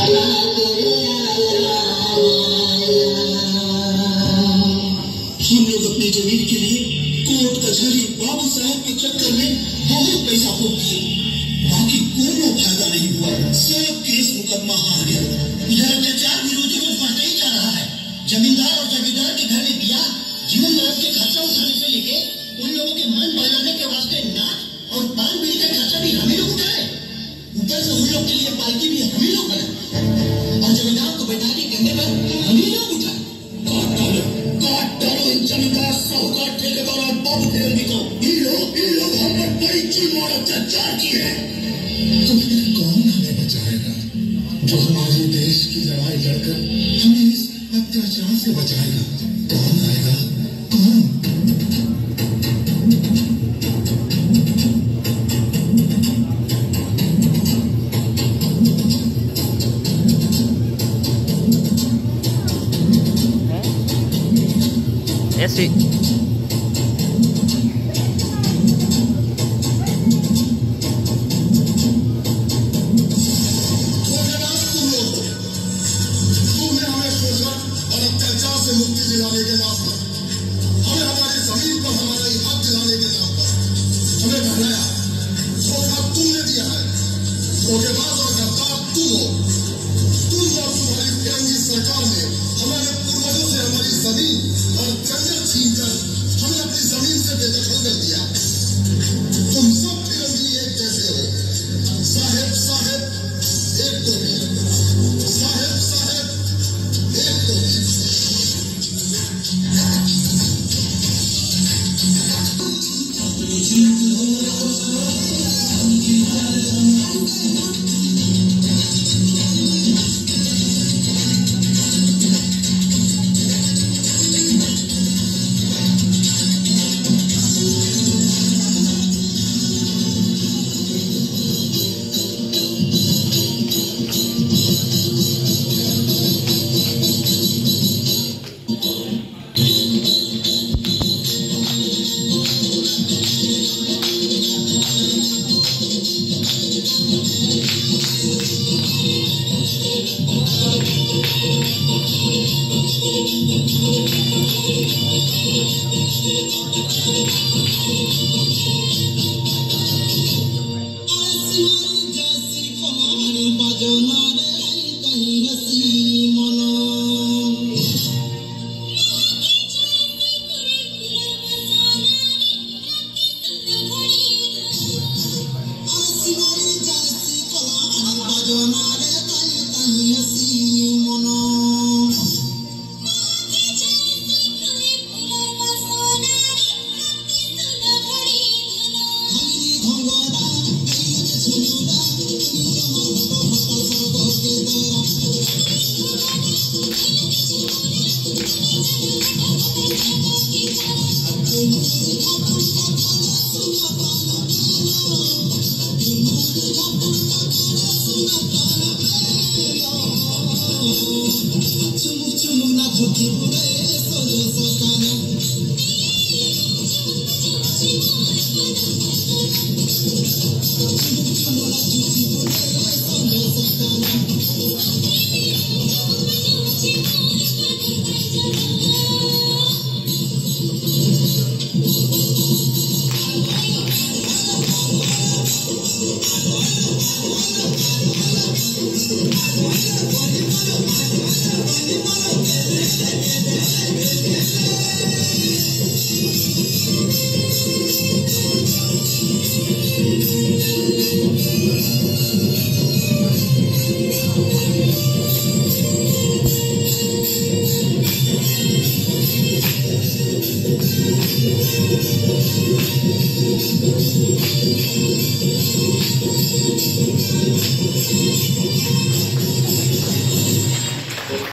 हम लोग अपनी जमीन के लिए कोर्ट कचहरी बाबू साहब के चक्कर में बहुत पैसा फूक दिए, बाकी कोनो फायदा नहीं हुआ। सब केस मुकदमा हार गया। यह अत्याचार भी रोज रोज बढ़ता ही जा रहा है। जमींदार और जमींदार के घर में दिया जीवन मरण के खर्चा उठाने से लेके उन लोगों के मन बहलाने के वास्ते नाच और पान बीड़ी का खर्चा भी हमें लोग उठाए। ऊपर से उन लोग के लिए पालकी भी हमें लोग बनाए और जमींदार को बैठा के कंधे पर हमें लोग उठाए। काट डालो इन जमींदार साहूकार ठेकेदार और बाबू के आदमी को। इन लोग हम पर बड़ी जुल्म और अत्याचार की है। तो फिर कौन हमें बचाएगा, जो हमारे देश की लड़ाई लड़कर हमें इस अत्याचार से बचाएगा? कौन आएगा? कौन? ऐसे